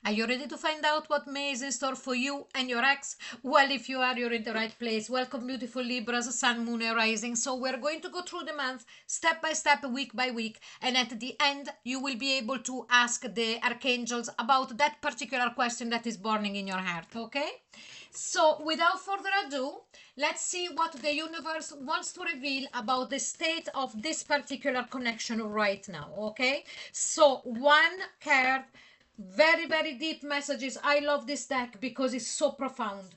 Are you ready to find out what May is in store for you and your ex? Well, if you are, you're in the right place. Welcome, beautiful Libras, Sun, Moon, and Rising. So we're going to go through the month step by step, week by week. And at the end, you will be able to ask the archangels about that particular question that is burning in your heart, okay? So without further ado, let's see what the universe wants to reveal about the state of this particular connection right now, okay? So one card, very, very deep messages. I love this deck because it's so profound.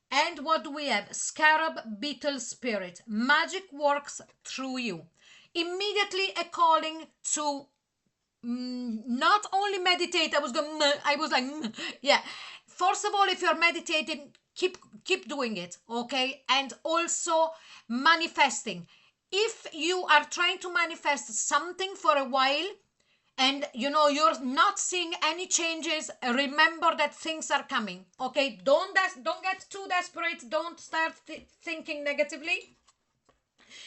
And what do we have? Scarab Beetle Spirit. Magic works through you. Immediately a calling to not only meditate. I was like, yeah. First of all, if you're meditating, keep doing it, okay? And also manifesting. If you are trying to manifest something for a while, and you're not seeing any changes, remember that things are coming, okay? Don't get too desperate. Don't start thinking negatively.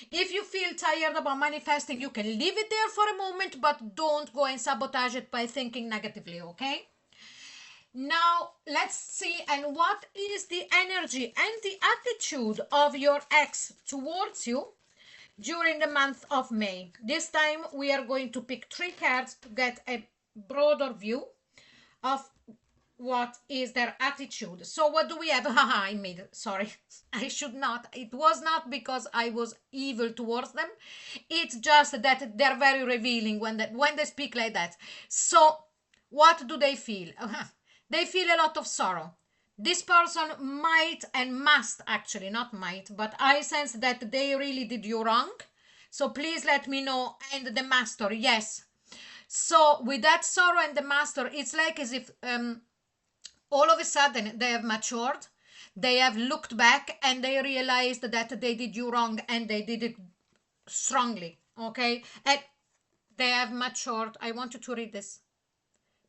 If you feel tired about manifesting, you can leave it there for a moment, but don't go and sabotage it by thinking negatively, okay? Now let's see, and what is the energy and the attitude of your ex towards you during the month of May. This time we are going to pick 3 cards to get a broader view of what is their attitude. So what do we have? Haha, I made it. Sorry. I should not. It was not because I was evil towards them. It's just that they're very revealing when they speak like that. So what do they feel? They feel a lot of sorrow. This person might and must, actually not might, but I sense that they really did you wrong. So please let me know. And the master, yes. So with that sorrow and the master, it's like as if all of a sudden they have matured. They have looked back and they realized that they did you wrong and they did it strongly. Okay. And they have matured. I want you to read this.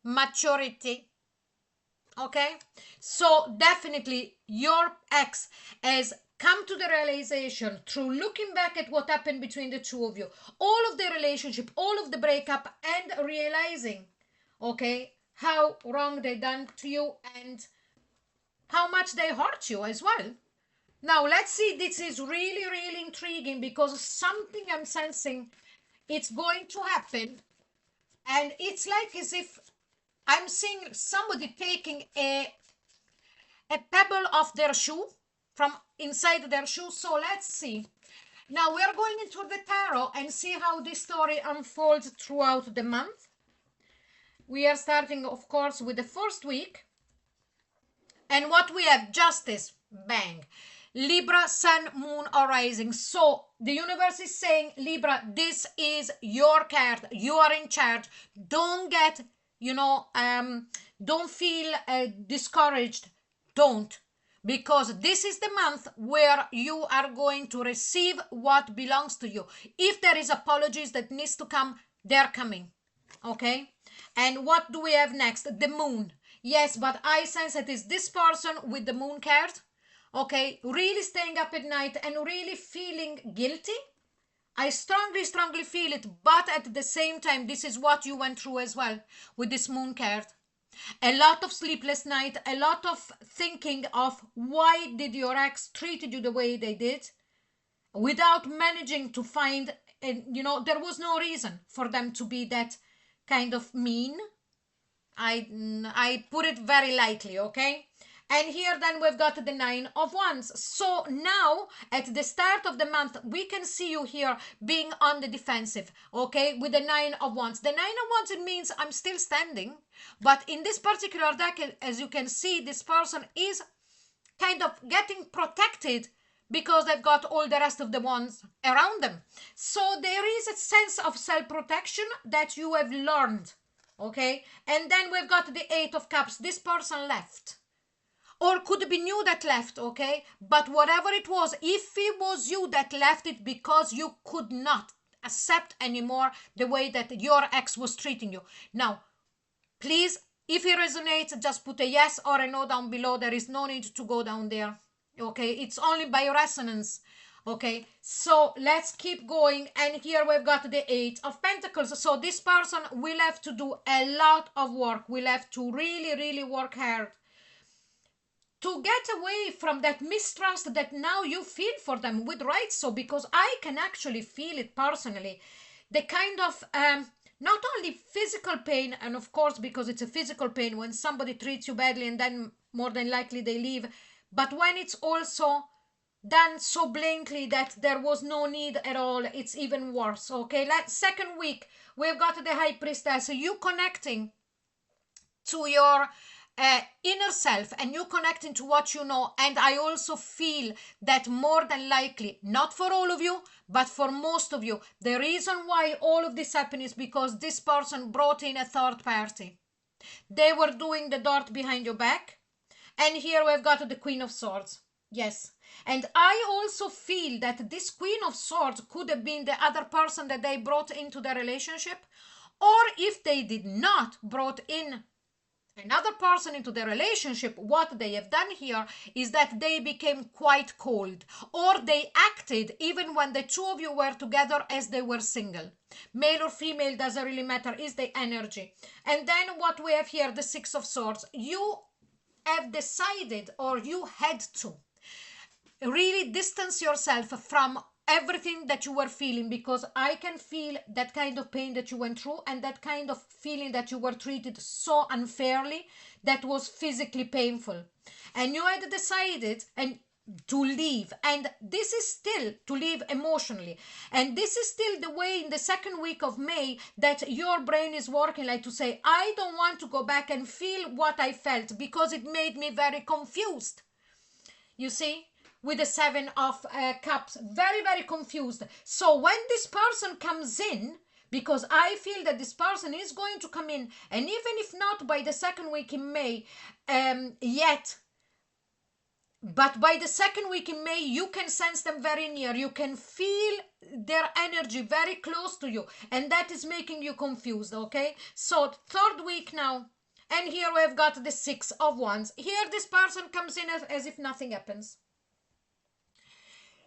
Maturity. Okay, so definitely your ex has come to the realization through looking back at what happened between the two of you, all of the relationship, all of the breakup, and realizing, okay, how wrong they done to you and how much they hurt you as well. Now let's see, this is really, really intriguing because something I'm sensing it's going to happen, and it's like as if I'm seeing somebody taking a pebble off their shoe from inside their shoe. So let's see. Now we are going into the tarot and see how this story unfolds throughout the month. We are starting, of course, with the first week. And what we have? Justice. Bang. Libra, Sun, Moon, or Rising. So the universe is saying, Libra, this is your card. You are in charge. Don't get don't feel discouraged. Don't, because this is the month where you are going to receive what belongs to you. If there is apologies that needs to come, they're coming, okay? And what do we have next? The moon. Yes, but I sense it is this person with the moon card, okay, really staying up at night and really feeling guilty. I strongly, strongly feel it, but at the same time, this is what you went through as well with this moon card. A lot of sleepless night, a lot of thinking of why did your ex treated you the way they did without managing to find, there was no reason for them to be that kind of mean. I put it very lightly, okay? And here then we've got the 9 of Wands. So now at the start of the month, we can see you here being on the defensive, okay, with the 9 of Wands. The 9 of Wands, it means I'm still standing. But in this particular deck, as you can see, this person is kind of getting protected because they've got all the rest of the wands around them. So there is a sense of self-protection that you have learned, okay? And then we've got the 8 of Cups. This person left. Or could be you that left, okay? But whatever it was, if it was you that left it because you could not accept anymore the way that your ex was treating you. Now, please, if it resonates, just put a yes or a no down below. There is no need to go down there, okay? It's only by resonance, Okay, so let's keep going. And here we've got the Eight of Pentacles. So this person will have to do a lot of work, will have to really, really work hard to get away from that mistrust that now you feel for them, with right. So because I can actually feel it personally, the kind of not only physical pain, and of course because it's a physical pain when somebody treats you badly and then more than likely they leave, but when it's also done so blatantly that there was no need at all, it's even worse. Okay, second week we've got the High Priestess. So you connecting to your inner self and you connecting to what you know. And I also feel that more than likely, not for all of you, but for most of you, the reason why all of this happened is because this person brought in a third party. They were doing the dirt behind your back. And here we've got the Queen of Swords. Yes. And I also feel that this Queen of Swords could have been the other person that they brought into the relationship. Or if they did not brought in another person into the relationship, what they have done here is that they became quite cold, or they acted even when the two of you were together as they were single. Male or female, doesn't really matter, is the energy. And then what we have here, the Six of Swords. You have decided, or you had to really distance yourself from everything that you were feeling, because I can feel that kind of pain that you went through and that kind of feeling that you were treated so unfairly that was physically painful, and you had decided and to leave, and this is still to leave emotionally, and this is still the way in the second week of May that your brain is working, like to say, I don't want to go back and feel what I felt because it made me very confused. You see, with the Seven of Cups, very, very confused. So when this person comes in, because I feel that this person is going to come in, and even if not by the second week in May yet, but by the second week in May, you can sense them very near. You can feel their energy very close to you, and that is making you confused, okay? So third week now, and here we've got the Six of Wands. Here this person comes in as if nothing happens.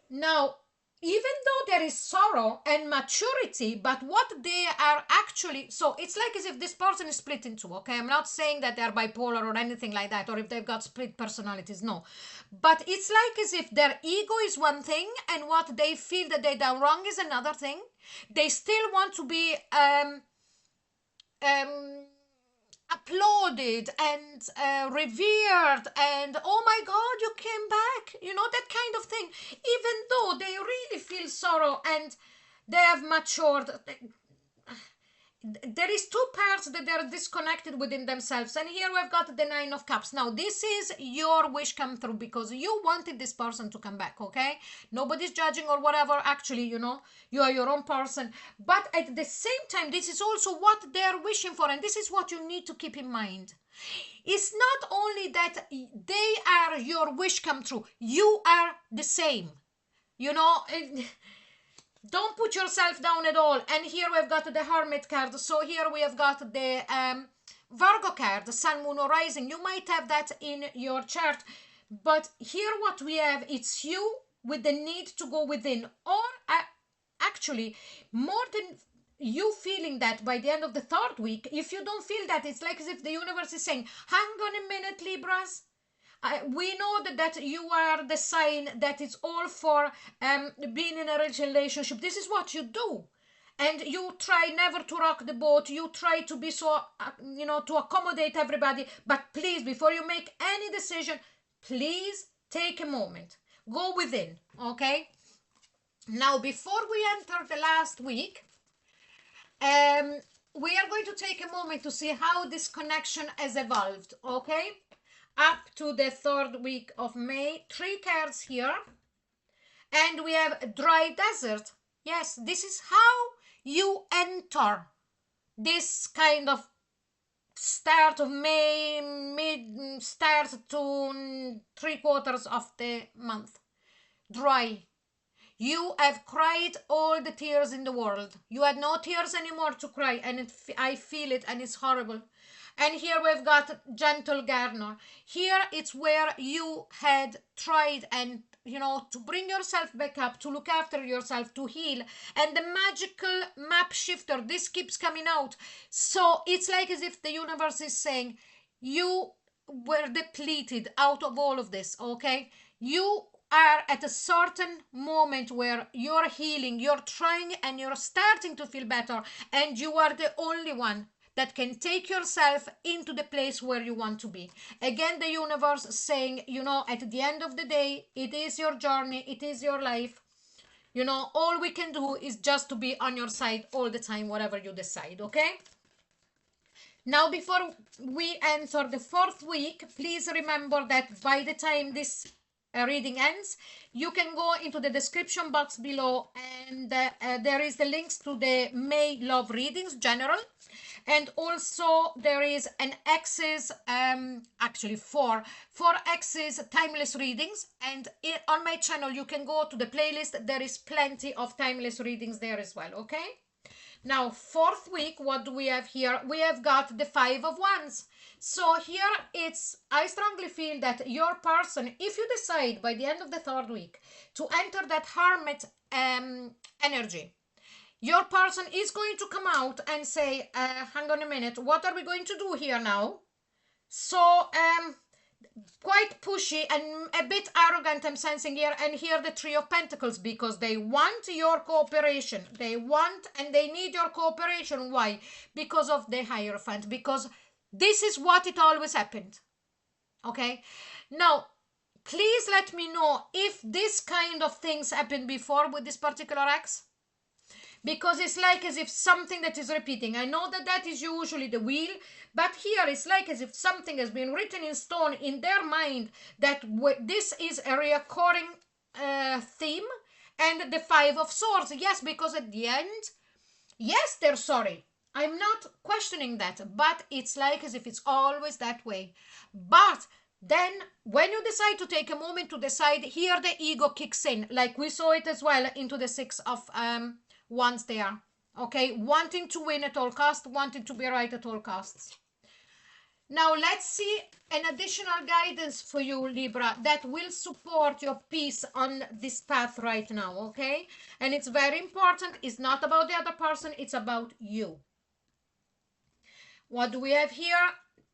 Now, even though there is sorrow and maturity, but what they are actually, so it's like as if this person is split in two, okay? I'm not saying that they're bipolar or anything like that, or if they've got split personalities, no. But it's like as if their ego is one thing and what they feel that they done wrong is another thing. They still want to be applauded and revered, and oh my God, you came back, you know, that kind of thing, even though they really feel sorrow and they have matured. There is two parts that they're disconnected within themselves, and here we've got the Nine of Cups. Now this is your wish come through because you wanted this person to come back, okay? Nobody's judging or whatever. Actually, you know, you are your own person, but at the same time this is also what they're wishing for, and this is what you need to keep in mind. It's not only that they are your wish come true, you are the same, you know. Don't put yourself down at all. And here we've got the Hermit card. So here we have got the Virgo card, Sun, Moon, or Rising. You might have that in your chart. But here what we have, it's you with the need to go within. Or actually, more than you feeling that by the end of the third week, if you don't feel that, it's like as if the universe is saying, hang on a minute, Libras. We know that you are the sign that it's all for being in a relationship. This is what you do. And you try never to rock the boat. You try to be so, you know, to accommodate everybody. But please, before you make any decision, please take a moment. Go within, okay? Now, before we enter the last week, we are going to take a moment to see how this connection has evolved, okay? Up to the third week of May. 3 cards here. And we have Dry Desert. Yes, this is how you enter this kind of start of May, start to 3/4 of the month. Dry. You have cried all the tears in the world. You had no tears anymore to cry, and I feel it, and it's horrible. And here we've got Gentle Gardener. Here it's where you had tried and you know, to bring yourself back up, to look after yourself, to heal. And the magical map shifter, this keeps coming out. So it's like as if the universe is saying, you were depleted out of all of this, okay? You are at a certain moment where you're healing, you're trying, and you're starting to feel better, and you are the only one that can take yourself into the place where you want to be. Again, the universe saying, you know, at the end of the day, it is your journey, it is your life. You know, all we can do is just to be on your side all the time, whatever you decide, okay? Now, before we enter the fourth week, please remember that by the time this reading ends, you can go into the description box below, and there is the links to the May love readings general, and also there is an X's, actually four X's timeless readings, and on my channel you can go to the playlist. There is plenty of timeless readings there as well, okay? Now, fourth week, what do we have here? We have got the Five of Wands. So here I strongly feel that your person, if you decide by the end of the third week to enter that Hermit energy, your person is going to come out and say, hang on a minute, what are we going to do here now? So, quite pushy and a bit arrogant, I'm sensing here. And here the Three of Pentacles, because they want your cooperation. They want and they need your cooperation. Why? Because of the Hierophant, because this is what it always happened. Okay? Now, please let me know if this kind of things happened before with this particular ex. Because it's like as if something that is repeating. I know that that is usually the wheel, but here it's like as if something has been written in stone in their mind, that this is a recurring theme. And the Five of Swords, yes, because at the end, yes, they're sorry. I'm not questioning that, but it's like as if it's always that way. But then when you decide to take a moment to decide, here the ego kicks in, like we saw it as well into the Six of Wands there. Okay, wanting to win at all costs, wanting to be right at all costs. Now let's see an additional guidance for you, Libra, that will support your peace on this path right now, okay? And it's very important. It's not about the other person, it's about you. What do we have here?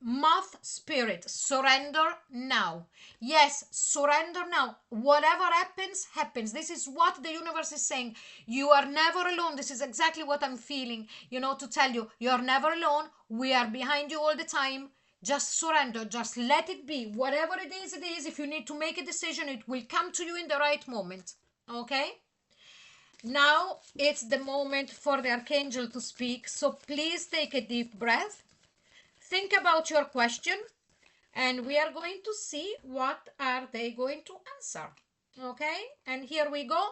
Moth Spirit, surrender now. Yes, surrender now. Whatever happens, happens. This is what the universe is saying. You are never alone. This is exactly what I'm feeling, you know, to tell you. You're never alone. We are behind you all the time. Just surrender. Just let it be. Whatever it is, it is. If you need to make a decision, it will come to you in the right moment. Okay? Now, it's the moment for the Archangel to speak. So please take a deep breath. Think about your question, and we are going to see what are they going to answer. Okay, and here we go.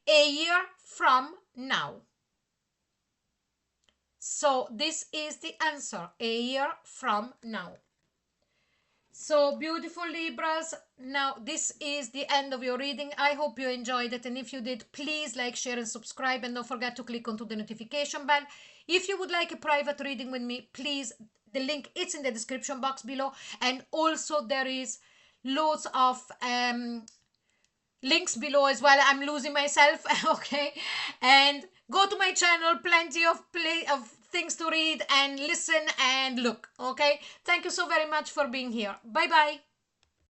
A year from now. So this is the answer, a year from now. So beautiful Libras, now this is the end of your reading. I hope you enjoyed it, and if you did, please like, share and subscribe, and don't forget to click onto the notification bell. If you would like a private reading with me, please, the link is in the description box below, and also there is loads of links below as well. I'm losing myself. Okay, and go to my channel, plenty of things to read and listen and look. Okay, thank you so very much for being here. Bye bye.